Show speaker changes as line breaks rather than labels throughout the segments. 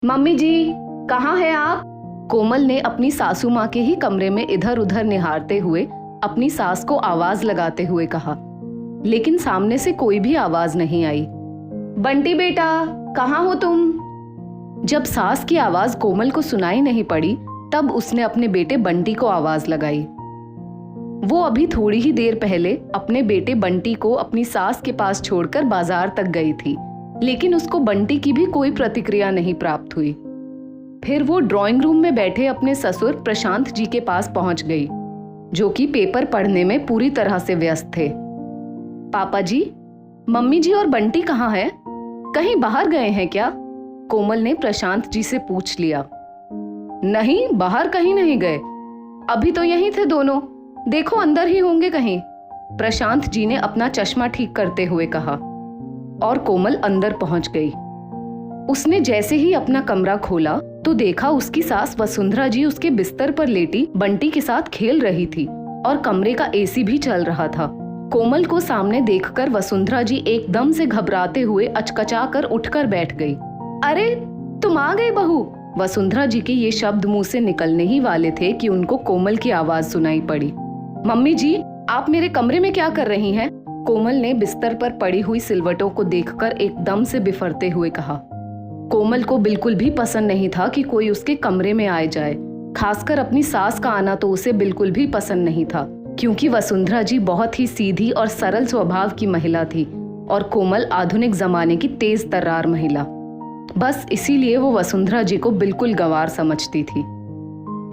Mummy जी, कहाँ है आप? कोमल ने अपनी सासू माँ के ही कमरे में इधर उधर निहारते हुए अपनी सास को आवाज लगाते हुए कहा, लेकिन सामने से कोई भी आवाज नहीं आई। बंटी बेटा, कहाँ हो तुम? जब सास की आवाज कोमल को सुनाई नहीं पड़ी, तब उसने अपने बेटे बंटी को आवाज लगाई। वो अभी थोड़ी ही देर पहले अपने बेटे बंटी को अपनी सास के पास छोड़कर बाजार तक गई थी, लेकिन उसको बंटी की भी कोई प्रतिक्रिया नहीं प्राप्त हुई। फिर वो ड्राइंग रूम में बैठे अपने ससुर प्रशांत जी के पास पहुंच गई, जो कि पेपर पढ़ने में पूरी तरह से व्यस्त थे। पापा जी, मम्मी जी और बंटी कहाँ है? कहीं बाहर गए हैं क्या? कोमल ने प्रशांत जी से पूछ लिया। नहीं, बाहर कहीं नहीं गए, अभी तो यहीं थे दोनों, देखो अंदर ही होंगे कहीं, प्रशांत जी ने अपना चश्मा ठीक करते हुए कहा। और कोमल अंदर पहुंच गई। उसने जैसे ही अपना कमरा खोला तो देखा उसकी सास वसुंधरा जी उसके बिस्तर पर लेटी बंटी के साथ खेल रही थी और कमरे का एसी भी चल रहा था। कोमल को सामने देखकर वसुंधरा जी एकदम से घबराते हुए अचकचा कर उठकर बैठ गई। अरे तुम आ गई बहू? वसुंधरा जी के ये शब्द मुंह से निकलने ही वाले थे कि उनको कोमल की आवाज सुनाई पड़ी। मम्मी जी, आप मेरे कमरे में क्या कर रही हैं? कोमल ने बिस्तर पर पड़ी हुई सिलवटों को देखकर एकदम से बिफरते हुए कहा। कोमल को बिल्कुल भी पसंद नहीं था कि कोई उसके कमरे में आ जाए, खासकर अपनी सास का आना तो उसे बिल्कुल भी पसंद नहीं था, क्योंकि वसुंधरा जी बहुत ही सीधी और सरल स्वभाव की महिला थी और कोमल आधुनिक जमाने की तेज तर्रार महिला। बस इसीलिए वो वसुंधरा जी को बिल्कुल गंवार समझती थी।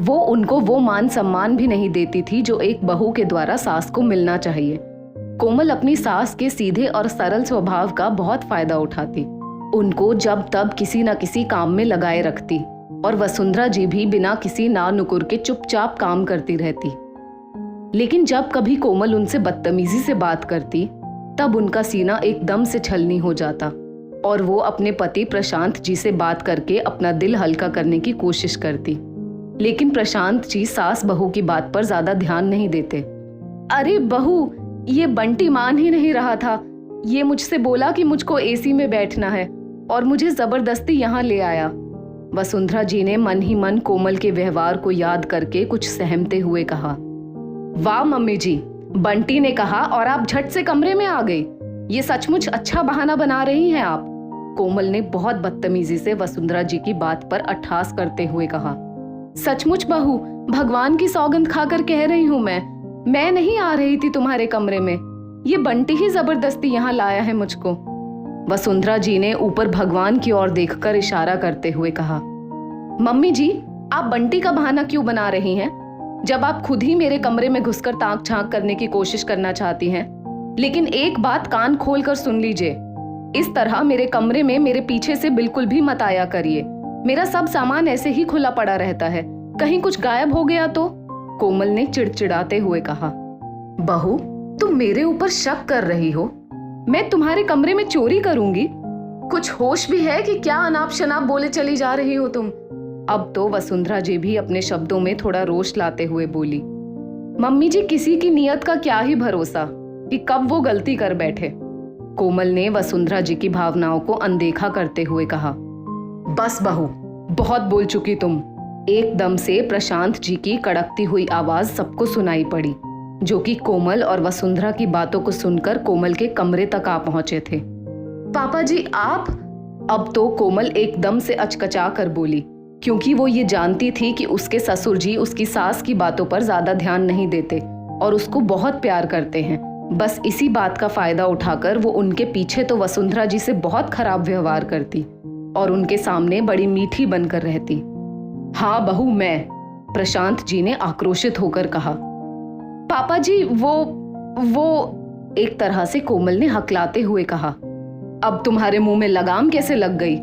वो उनको वो मान सम्मान भी नहीं देती थी जो एक बहू के द्वारा सास को मिलना चाहिए। कोमल अपनी सास के सीधे और सरल स्वभाव का बहुत फायदा उठाती, उनको जब तब किसी न किसी काम में लगाए रखती और वसुंधरा जी भी बिना किसी ना नुकुर के चुपचाप काम करती रहती। लेकिन जब कभी कोमल उनसे बदतमीजी से बात करती, तब उनका सीना एकदम से छलनी हो जाता और वो अपने पति प्रशांत जी से बात करके अपना दिल हल्का करने की कोशिश करती। लेकिन प्रशांत जी सास बहू की बात पर ज्यादा ध्यान नहीं देते। अरे बहू, ये बंटी मान ही नहीं रहा था, ये मुझसे बोला कि मुझको एसी में बैठना है और मुझे जबरदस्ती यहाँ ले आया। वसुंधरा जी ने मन ही मन कोमल के व्यवहार को याद करके कुछ सहमते हुए कहा। वाह मम्मी जी, बंटी ने कहा और आप झट से कमरे में आ गई, ये सचमुच अच्छा बहाना बना रही हैं आप। कोमल ने बहुत बदतमीजी से वसुंधरा जी की बात पर अट्ठास करते हुए कहा। सचमुच बहू, भगवान की सौगंध खाकर कह रही हूँ, मैं नहीं आ रही थी तुम्हारे कमरे में, ये बंटी ही जबरदस्ती यहाँ लाया है मुझको। वसुंधरा जी ने ऊपर भगवान की ओर देखकर इशारा करते हुए कहा। मम्मी जी, आप बंटी का बहाना क्यों बना रही हैं, जब आप खुद ही मेरे कमरे में घुसकर ताक झांक करने की कोशिश करना चाहती हैं। लेकिन एक बात कान खोल कर सुन लीजिए, इस तरह मेरे कमरे में मेरे पीछे से बिल्कुल भी मत आया करिए। मेरा सब सामान ऐसे ही खुला पड़ा रहता है, कहीं कुछ गायब हो गया तो? कोमल ने चिड़चिड़ाते हुए कहा। बहू, तुम मेरे ऊपर शक कर रही हो? मैं तुम्हारे कमरे में चोरी करूंगी? कुछ होश भी है कि क्या अनाप शनाप बोले चली जा रही हो तुम? अब तो वसुंधरा जी भी अपने शब्दों में थोड़ा रोष लाते हुए बोली। मम्मी जी, किसी की नीयत का क्या ही भरोसा कि कब वो गलती कर बैठे। कोमल ने वसुंधरा जी की भावनाओं को अनदेखा करते हुए कहा। बस बहू, बहुत बोल चुकी तुम। एकदम से प्रशांत जी की कड़कती हुई आवाज सबको सुनाई पड़ी, जो कि कोमल और वसुंधरा की बातों को सुनकर कोमल के कमरे तक आ पहुंचे थे। पापा जी, आप? अब तो कोमल एकदम से अचकचा कर बोली, क्योंकि वो ये जानती थी कि उसके ससुर जी उसकी सास की बातों पर ज्यादा ध्यान नहीं देते और उसको बहुत प्यार करते हैं। बस इसी बात का फायदा उठाकर वो उनके पीछे तो वसुंधरा जी से बहुत खराब व्यवहार करती और उनके सामने बड़ी मीठी बनकर रहती। हाँ बहू, मैं, प्रशांत जी ने आक्रोशित होकर कहा। पापा जी, वो एक तरह से कोमल ने हकलाते हुए कहा। अब तुम्हारे मुंह में लगाम कैसे लग गई?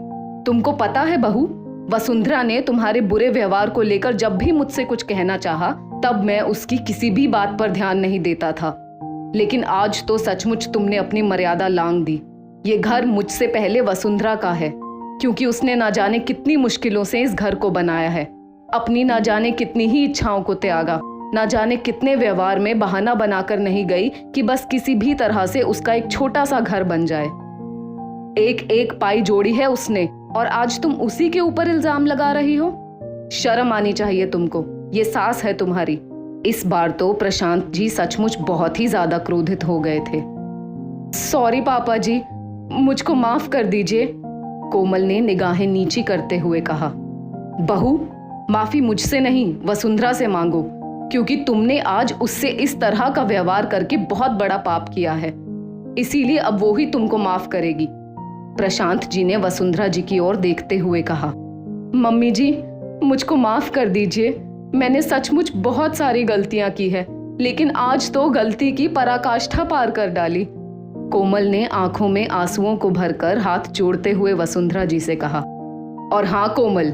तुमको पता है बहू, वसुंधरा ने तुम्हारे बुरे व्यवहार को लेकर जब भी मुझसे कुछ कहना चाहा, तब मैं उसकी किसी भी बात पर ध्यान नहीं देता था। लेकिन आज तो सचमुच तुमने अपनी मर्यादा लांघ दी। ये घर मुझसे पहले वसुंधरा का है, क्योंकि उसने ना जाने कितनी मुश्किलों से इस घर को बनाया है, अपनी ना जाने कितनी ही इच्छाओं को त्यागा, ना जाने कितने व्यवहार में बहाना बनाकर नहीं गई कि बस किसी भी तरह से उसका एक छोटा सा घर बन जाए। एक एक पाई जोड़ी है उसने और आज तुम उसी के ऊपर इल्जाम लगा रही हो। शर्म आनी चाहिए तुमको, ये सास है तुम्हारी। इस बार तो प्रशांत जी सचमुच बहुत ही ज्यादा क्रोधित हो गए थे। सॉरी पापा जी, मुझको माफ कर दीजिए, कोमल ने निगाहें नीची करते हुए कहा। बहू, माफी मुझसे नहीं वसुंधरा से मांगो, क्योंकि तुमने आज उससे इस तरह का व्यवहार करके बहुत बड़ा पाप किया है, इसीलिए अब वो ही तुमको माफ करेगी। प्रशांत जी ने वसुंधरा जी की ओर देखते हुए कहा। मम्मी जी, मुझको माफ कर दीजिए, मैंने सचमुच बहुत सारी गलतियां की है, लेकिन आज तो गलती की पराकाष्ठा पार कर डाली। कोमल ने आंखों में आंसुओं को भरकर हाथ जोड़ते हुए वसुंधरा जी से कहा। और हाँ कोमल,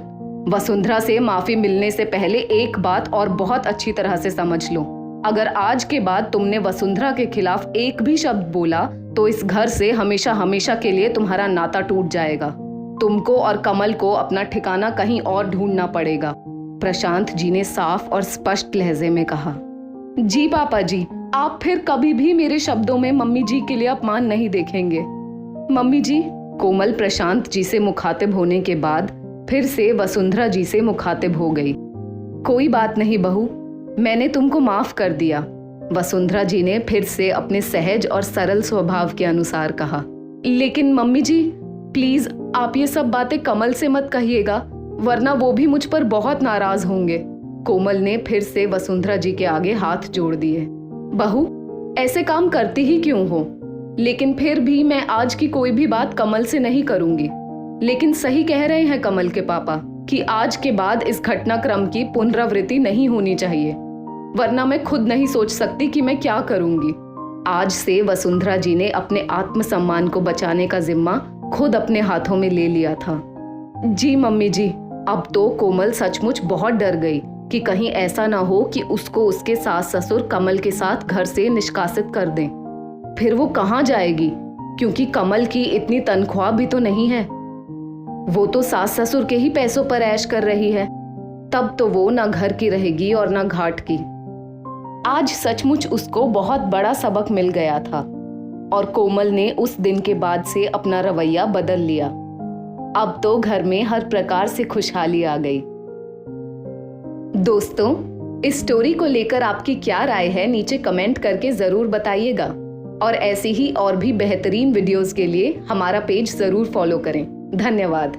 वसुंधरा से माफी मिलने से पहले एक बात और बहुत अच्छी तरह से समझ लो, अगर आज के बाद तुमने वसुंधरा के खिलाफ एक भी शब्द बोला तो इस घर से हमेशा हमेशा के लिए तुम्हारा नाता टूट जाएगा। तुमको और कमल को अपना ठिकाना कहीं और ढूंढना पड़ेगा, प्रशांत जी ने साफ और स्पष्ट लहजे में कहा। जी पापा जी, आप फिर कभी भी मेरे शब्दों में मम्मी जी के लिए अपमान नहीं देखेंगे। मम्मी जी, कोमल प्रशांत जी से मुखातिब होने के बाद फिर से वसुंधरा जी से मुखातिब हो गई। कोई बात नहीं बहू, मैंने तुमको माफ कर दिया, वसुंधरा जी ने फिर से अपने सहज और सरल स्वभाव के अनुसार कहा। लेकिन मम्मी जी, प्लीज आप ये सब बातें कमल से मत कहिएगा, वरना वो भी मुझ पर बहुत नाराज होंगे। कोमल ने फिर से वसुंधरा जी के आगे हाथ जोड़ दिए। बहू, ऐसे काम करती ही क्यों हो, लेकिन फिर भी मैं आज की कोई भी बात कमल से नहीं करूंगी। लेकिन सही कह रहे हैं कमल के पापा कि आज के बाद इस घटनाक्रम की पुनरावृत्ति नहीं होनी चाहिए, वरना मैं खुद नहीं सोच सकती कि मैं क्या करूंगी। आज से वसुंधरा जी ने अपने आत्मसम्मान को बचाने का जिम्मा खुद अपने हाथों में ले लिया था। जी मम्मी जी, अब तो कोमल सचमुच बहुत डर गई कि कहीं ऐसा ना हो कि उसको उसके सास ससुर कमल के साथ घर से निष्कासित कर दें। फिर वो कहाँ जाएगी, क्योंकि कमल की इतनी तनख्वाह भी तो नहीं है। वो तो सास ससुर के ही पैसों पर ऐश कर रही है, तब तो वो ना घर की रहेगी और ना घाट की। आज सचमुच उसको बहुत बड़ा सबक मिल गया था और कोमल ने उस दिन के बाद से अपना रवैया बदल लिया। अब तो घर में हर प्रकार से खुशहाली आ गई। दोस्तों, इस स्टोरी को लेकर आपकी क्या राय है नीचे कमेंट करके जरूर बताइएगा, और ऐसी ही और भी बेहतरीन वीडियोस के लिए हमारा पेज जरूर फॉलो करें। धन्यवाद।